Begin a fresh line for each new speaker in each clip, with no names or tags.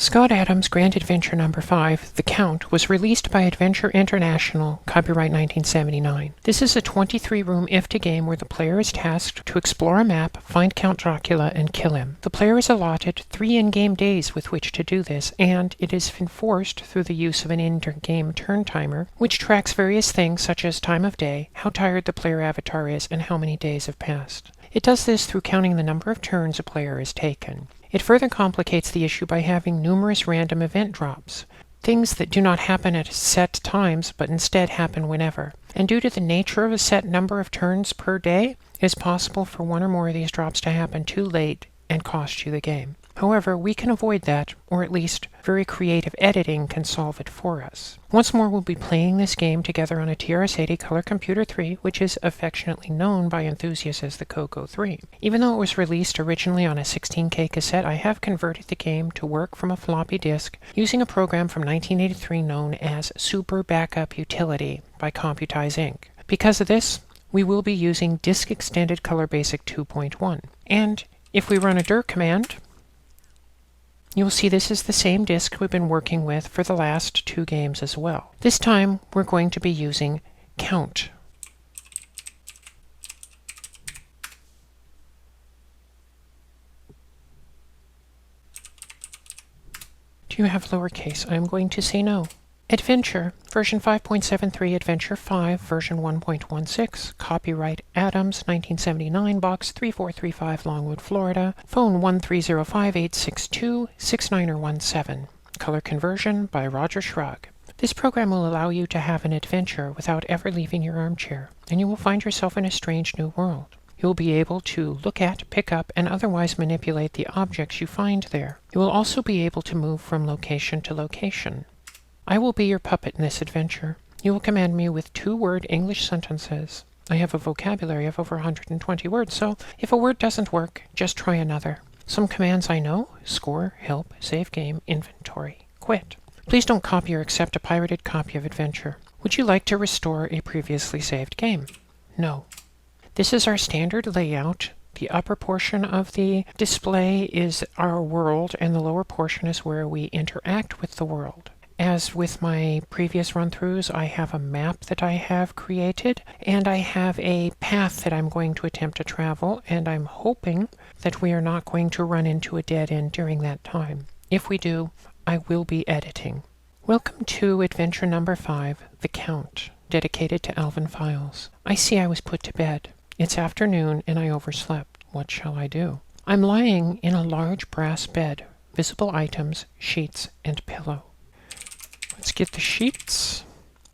Scott Adams' Grand Adventure No. 5, The Count, was released by Adventure International, copyright 1979. This is a 23-room IFTA game where the player is tasked to explore a map, find Count Dracula, and kill him. The player is allotted 3 in-game days with which to do this, and it is enforced through the use of an in-game turn timer, which tracks various things such as time of day, how tired the player avatar is, and how many days have passed. It does this through counting the number of turns a player has taken. It further complicates the issue by having numerous random event drops, things that do not happen at set times but instead happen whenever. And due to the nature of a set number of turns per day, it is possible for one or more of these drops to happen too late and cost you the game. However, we can avoid that, or at least very creative editing can solve it for us. Once more, we'll be playing this game together on a TRS-80 Color Computer 3, which is affectionately known by enthusiasts as the COCO 3. Even though it was released originally on a 16K cassette, I have converted the game to work from a floppy disk using a program from 1983 known as Super Backup Utility by Computize Inc. Because of this, we will be using Disk Extended Color Basic 2.1. And if we run a dir command, you'll see this is the same disk we've been working with for the last 2 games as well. This time, we're going to be using count. Do you have lowercase? I'm going to say no. Adventure, version 5.73, Adventure 5, version 1.16, copyright Adams, 1979, box 3435, Longwood, Florida, phone 13058626917, color conversion by Roger Shrug. This program will allow you to have an adventure without ever leaving your armchair, and you will find yourself in a strange new world. You will be able to look at, pick up, and otherwise manipulate the objects you find there. You will also be able to move from location to location. I will be your puppet in this adventure. You will command me with 2-word English sentences. I have a vocabulary of over 120 words, so if a word doesn't work, just try another. Some commands I know: score, help, save game, inventory, quit. Please don't copy or accept a pirated copy of Adventure. Would you like to restore a previously saved game? No. This is our standard layout. The upper portion of the display is our world, and the lower portion is where we interact with the world. As with my previous run-throughs, I have a map that I have created, and I have a path that I'm going to attempt to travel, and I'm hoping that we are not going to run into a dead end during that time. If we do, I will be editing. Welcome to Adventure No. 5, The Count, dedicated to Alvin Files. I see I was put to bed. It's afternoon, and I overslept. What shall I do? I'm lying in a large brass bed, visible items, sheets, and pillow. Let's get the sheets,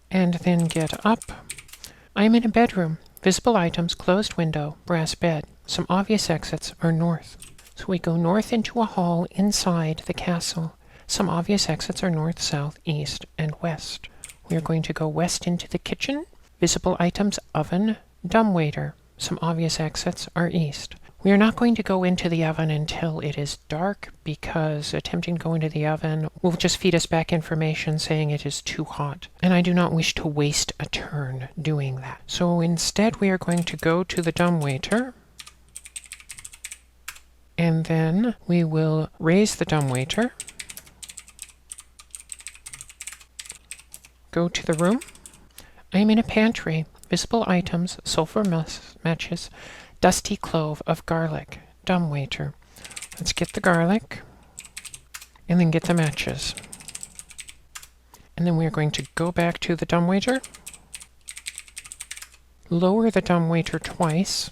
and then get up. I'm in a bedroom. Visible items, closed window, brass bed. Some obvious exits are north. So we go north into a hall inside the castle. Some obvious exits are north, south, east, and west. We are going to go west into the kitchen. Visible items, oven, dumbwaiter. Some obvious exits are east. We are not going to go into the oven until it is dark, because attempting to go into the oven will just feed us back information saying it is too hot, and I do not wish to waste a turn doing that. So instead we are going to go to the dumbwaiter, and then we will raise the dumbwaiter, go to the room. I am in a pantry. Visible items, sulfur matches, dusty clove of garlic, dumbwaiter. Let's get the garlic, and then get the matches. And then we are going to go back to the dumbwaiter, lower the dumbwaiter twice,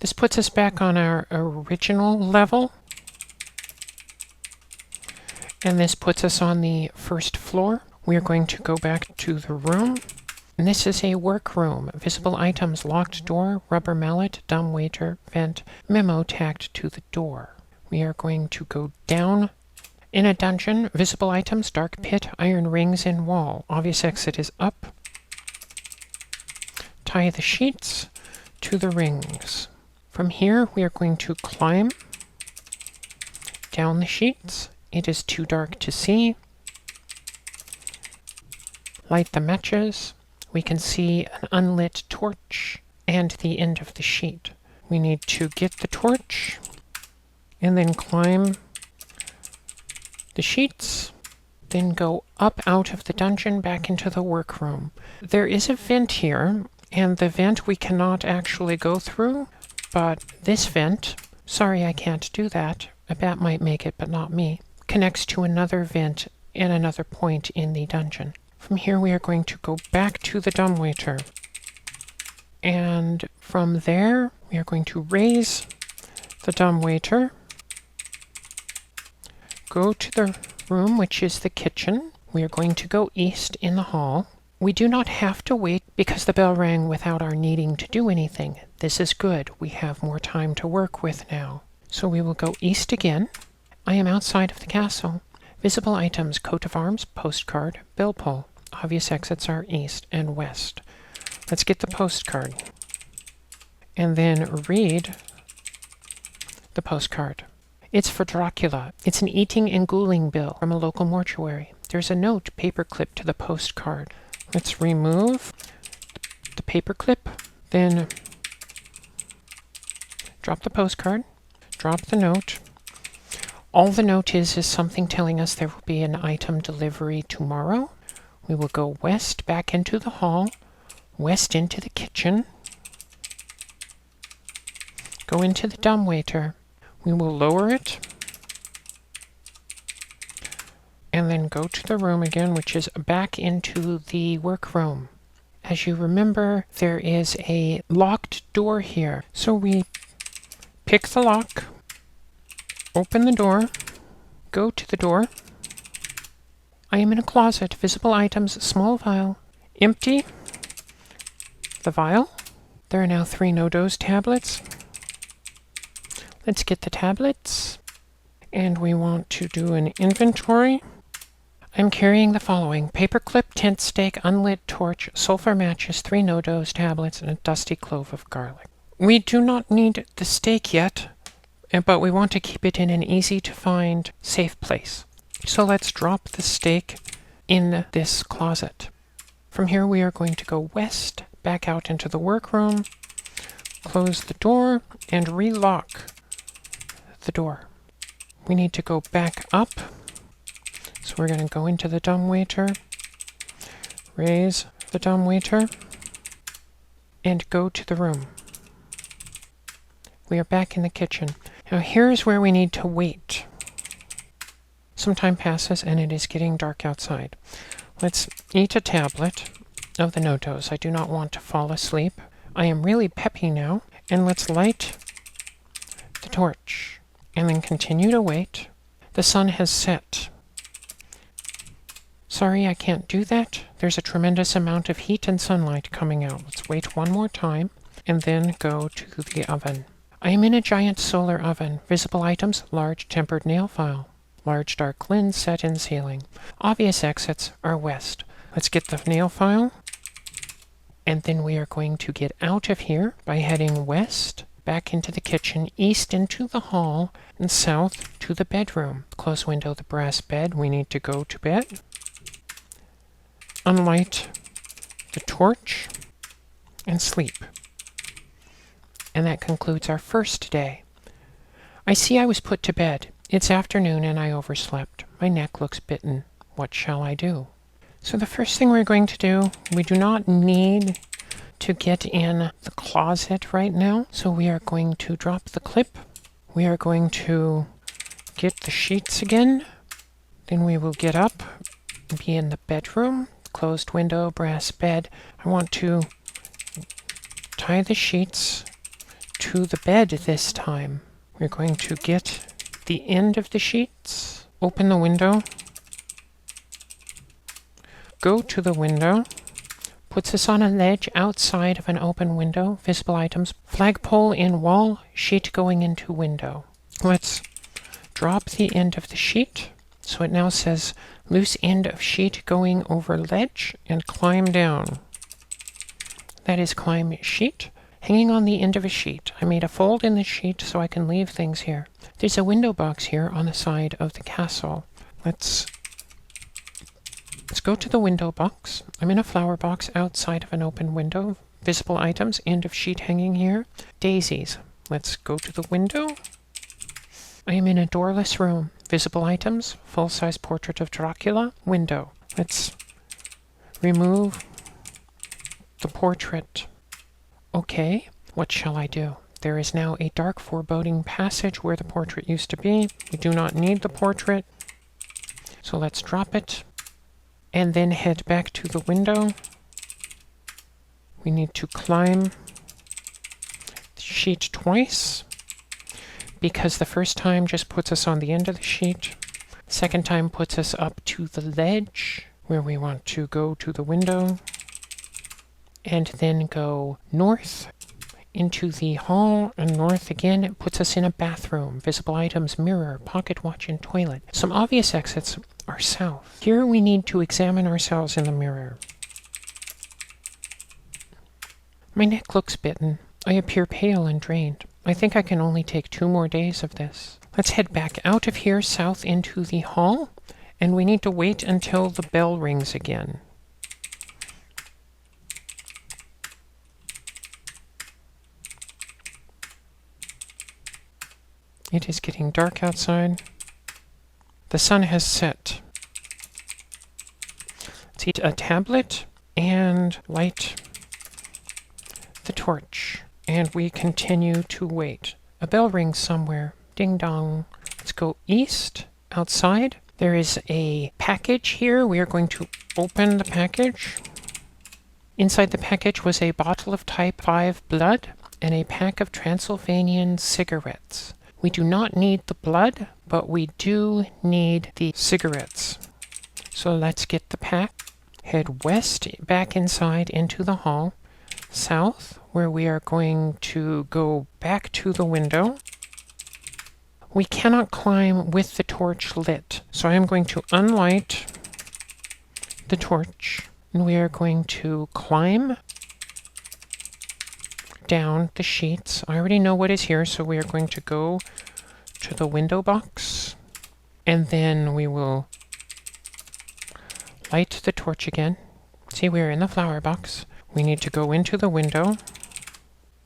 this puts us back on our original level, and this puts us on the first floor. We are going to go back to the room, and this is a workroom. Visible items, locked door, rubber mallet, dumbwaiter, vent, memo tacked to the door. We are going to go down in a dungeon. Visible items, dark pit, iron rings in wall. Obvious exit is up. Tie the sheets to the rings. From here, we are going to climb down the sheets. It is too dark to see. Light the matches. We can see an unlit torch and the end of the sheet. We need to get the torch and then climb the sheets, then go up out of the dungeon back into the workroom. There is a vent here, and the vent we cannot actually go through, but this vent, sorry I can't do that, a bat might make it but not me, connects to another vent in another point in the dungeon. From here we are going to go back to the dumbwaiter, and from there we are going to raise the dumbwaiter, go to the room which is the kitchen. We are going to go east in the hall. We do not have to wait because the bell rang without our needing to do anything. This is good. We have more time to work with now. So we will go east again. I am outside of the castle. Visible items, coat of arms, postcard, bell pull. Obvious exits are east and west. Let's get the postcard and then read the postcard. It's for Dracula. It's an eating and ghouling bill from a local mortuary. There's a note paperclip to the postcard. Let's remove the paperclip, then drop the postcard, drop the note. All the note is something telling us there will be an item delivery tomorrow. We will go west back into the hall, west into the kitchen, go into the dumbwaiter. We will lower it, and then go to the room again, which is back into the workroom. As you remember, there is a locked door here. So we pick the lock, open the door, go to the door. I am in a closet. Visible items, small vial, empty the vial. There are now 3 no-dose tablets. Let's get the tablets, and we want to do an inventory. I'm carrying the following: paperclip, tent stake, unlit torch, sulfur matches, 3 no-dose tablets, and a dusty clove of garlic. We do not need the stake yet, but we want to keep it in an easy-to-find, safe place. So let's drop the stake in this closet. From here we are going to go west, back out into the workroom, close the door, and relock the door. We need to go back up, so we're going to go into the dumbwaiter, raise the dumbwaiter, and go to the room. We are back in the kitchen. Now here's where we need to wait. Some time passes and it is getting dark outside. Let's eat a tablet of the no-dose. I do not want to fall asleep. I am really peppy now, and let's light the torch. And then continue to wait. The sun has set. Sorry, I can't do that. There's a tremendous amount of heat and sunlight coming out. Let's wait one more time, and then go to the oven. I am in a giant solar oven. Visible items, large tempered nail file. Large dark lens set in ceiling. Obvious exits are west. Let's get the nail file, and then we are going to get out of here by heading west, back into the kitchen, east into the hall, and south to the bedroom. Close window, the brass bed. We need to go to bed. Unlight the torch and sleep. And that concludes our first day. I see I was put to bed. It's afternoon and I overslept. My neck looks bitten. What shall I do? So the first thing we're going to do, we do not need to get in the closet right now. So we are going to drop the clip. We are going to get the sheets again. Then we will get up, be in the bedroom, closed window, brass bed. I want to tie the sheets to the bed this time. We're going to get the end of the sheets, open the window, go to the window, puts us on a ledge outside of an open window, visible items, flagpole in wall, sheet going into window. Let's drop the end of the sheet, so it now says loose end of sheet going over ledge, and climb down. That is climb sheet. Hanging on the end of a sheet. I made a fold in the sheet so I can leave things here. There's a window box here on the side of the castle. Let's go to the window box. I'm in a flower box outside of an open window. Visible items, end of sheet hanging here. Daisies. Let's go to the window. I am in a doorless room. Visible items, full-size portrait of Dracula, window. Let's remove the portrait. Okay, what shall I do? There is now a dark foreboding passage where the portrait used to be. We do not need the portrait. So let's drop it and then head back to the window. We need to climb the sheet twice because the first time just puts us on the end of the sheet. Second time puts us up to the ledge where we want to go to the window and then go north into the hall and north again. It puts us in a bathroom. Visible items, mirror, pocket watch, and toilet. Some obvious exits are south. Here we need to examine ourselves in the mirror. My neck looks bitten. I appear pale and drained. I think I can only take 2 more days of this. Let's head back out of here south into the hall, and we need to wait until the bell rings again. It is getting dark outside. The sun has set. Let's eat a tablet and light the torch. And we continue to wait. A bell rings somewhere. Ding dong. Let's go east, outside. There is a package here. We are going to open the package. Inside the package was a bottle of type 5 blood and a pack of Transylvanian cigarettes. We do not need the blood, but we do need the cigarettes. So let's get the pack. Head west, back inside into the hall. South, where we are going to go back to the window. We cannot climb with the torch lit, so I am going to unlight the torch, and we are going to climb down the sheets. I already know what is here, so we are going to go to the window box, and then we will light the torch again. See, we are in the flower box. We need to go into the window,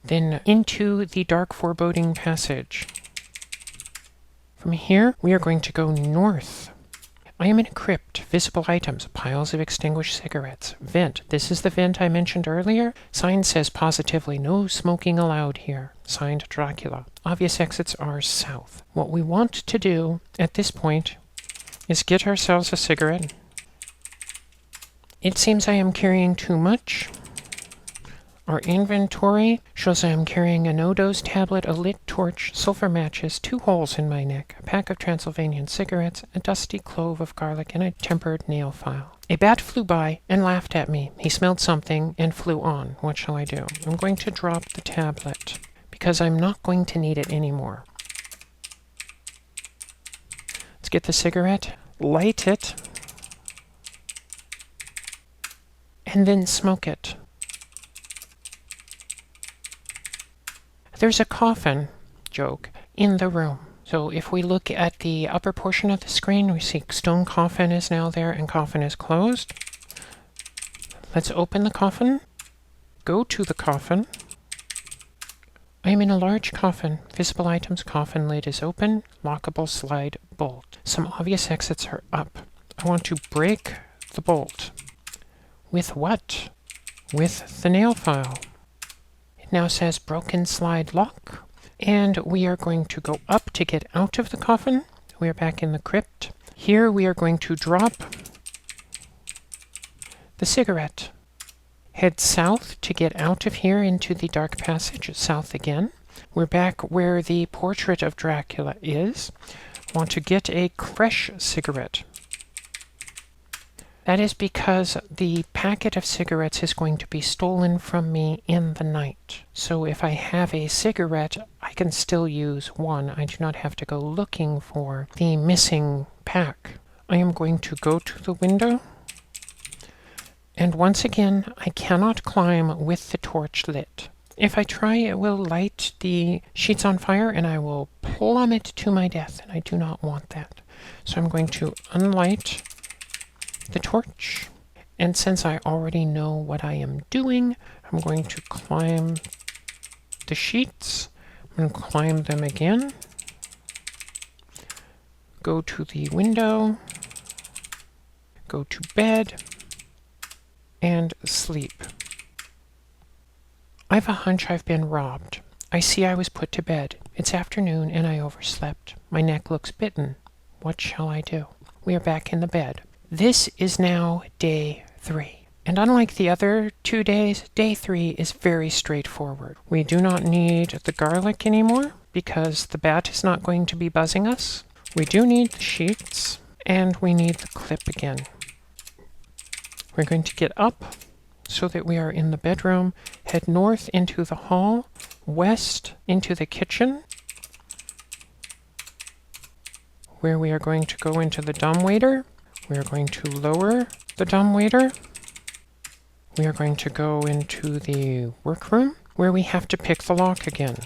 then into the dark foreboding passage. From here, we are going to go north. I am in a crypt. Visible items, piles of extinguished cigarettes. Vent. This is the vent I mentioned earlier. Sign says positively, no smoking allowed here. Signed, Dracula. Obvious exits are south. What we want to do at this point is get ourselves a cigarette. It seems I am carrying too much. Our inventory shows I am carrying a no-dose tablet, a lit torch, sulfur matches, 2 holes in my neck, a pack of Transylvanian cigarettes, a dusty clove of garlic, and a tempered nail file. A bat flew by and laughed at me. He smelled something and flew on. What shall I do? I'm going to drop the tablet because I'm not going to need it anymore. Let's get the cigarette, light it, and then smoke it. There's a coffin, joke, in the room. So if we look at the upper portion of the screen, we see stone coffin is now there and coffin is closed. Let's open the coffin. Go to the coffin. I am in a large coffin. Visible items, coffin lid is open. Lockable slide bolt. Some obvious exits are up. I want to break the bolt. With what? With the nail file. Now says broken slide lock, and we are going to go up to get out of the coffin. We are back in the crypt. Here we are going to drop the cigarette. Head south to get out of here into the dark passage, south again. We're back where the portrait of Dracula is. Want to get a fresh cigarette. That is because the packet of cigarettes is going to be stolen from me in the night. So if I have a cigarette, I can still use one. I do not have to go looking for the missing pack. I am going to go to the window. And once again, I cannot climb with the torch lit. If I try, it will light the sheets on fire and I will plummet to my death, and I do not want that. So I'm going to unlight the torch, and since I already know what I am doing, I'm going to climb the sheets. and climb them again. Go to the window, go to bed, and sleep. I've a hunch I've been robbed. I see I was put to bed. It's afternoon and I overslept. My neck looks bitten. What shall I do? We are back in the bed. This is now day 3. And unlike the other 2 days, day 3 is very straightforward. We do not need the garlic anymore because the bat is not going to be buzzing us. We do need the sheets, and we need the clip again. We're going to get up so that we are in the bedroom, head north into the hall, west into the kitchen, where we are going to go into the dumbwaiter. We are going to lower the dumbwaiter. We are going to go into the workroom, where we have to pick the lock again.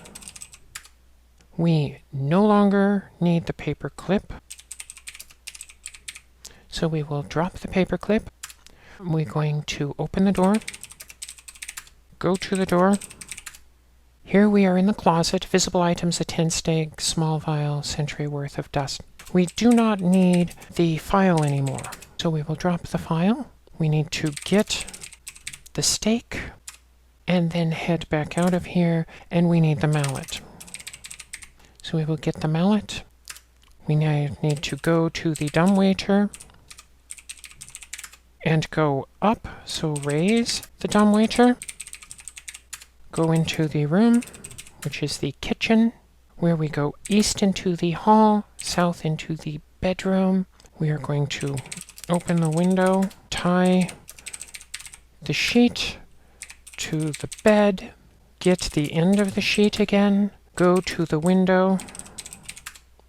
We no longer need the paper clip, so we will drop the paper clip. We're going to open the door, go to the door. Here we are in the closet. Visible items, a 10 steg, small vial, century worth of dust. We do not need the file anymore, so we will drop the file. We need to get the stake and then head back out of here, and we need the mallet. So we will get the mallet. We now need to go to the dumbwaiter and go up, so raise the dumbwaiter. Go into the room, which is the kitchen, where we go east into the hall, south into the bedroom. We are going to open the window, tie the sheet to the bed, get the end of the sheet again, go to the window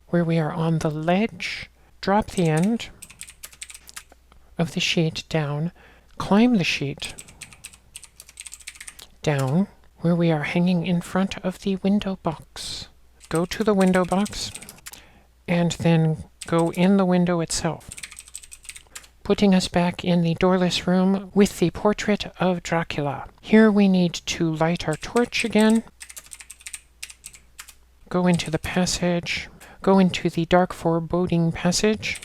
where we are on the ledge, drop the end of the sheet down, climb the sheet down where we are hanging in front of the window box. Go to the window box and then go in the window itself, putting us back in the doorless room with the portrait of Dracula. Here we need to light our torch again, go into the passage, go into the dark foreboding passage,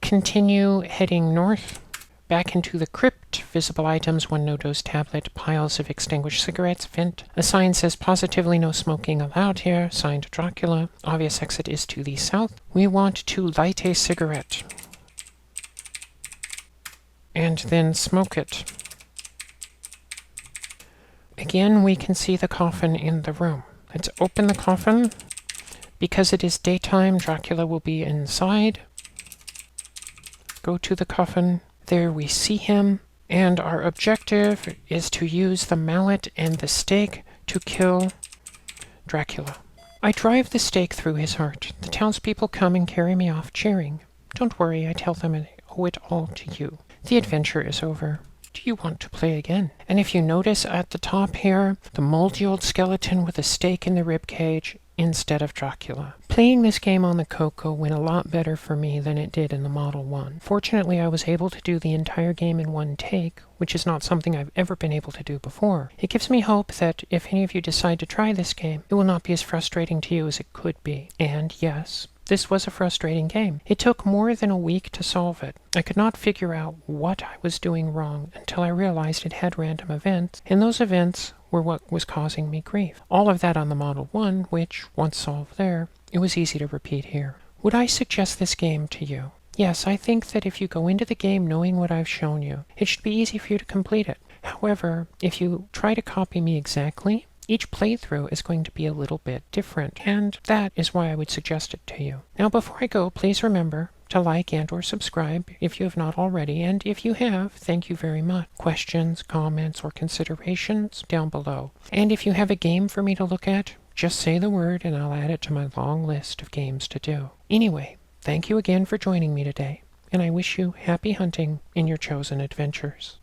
continue heading north, back into the crypt. Visible items, 1 no-dose tablet, piles of extinguished cigarettes, vent. A sign says positively no smoking allowed here, signed Dracula. Obvious exit is to the south. We want to light a cigarette and then smoke it. Again, we can see the coffin in the room. Let's open the coffin. Because it is daytime, Dracula will be inside. Go to the coffin. There we see him. And our objective is to use the mallet and the stake to kill Dracula. I drive the stake through his heart. The townspeople come and carry me off cheering. Don't worry, I tell them I owe it all to you. The adventure is over. Do you want to play again? And if you notice at the top here, the moldy old skeleton with a stake in the ribcage instead of Dracula. Playing this game on the COCO went a lot better for me than it did in the Model I. Fortunately, I was able to do the entire game in one take, which is not something I've ever been able to do before. It gives me hope that if any of you decide to try this game, it will not be as frustrating to you as it could be. And yes, this was a frustrating game. It took more than a week to solve it. I could not figure out what I was doing wrong until I realized it had random events, and those events were what was causing me grief. All of that on the Model I, which, once solved there, it was easy to repeat here. Would I suggest this game to you? Yes, I think that if you go into the game knowing what I've shown you, it should be easy for you to complete it. However, if you try to copy me exactly, each playthrough is going to be a little bit different, and that is why I would suggest it to you. Now, before I go, please remember to like and or subscribe if you have not already, and if you have, thank you very much. Questions, comments, or considerations down below. And if you have a game for me to look at, just say the word and I'll add it to my long list of games to do. Anyway, thank you again for joining me today, and I wish you happy hunting in your chosen adventures.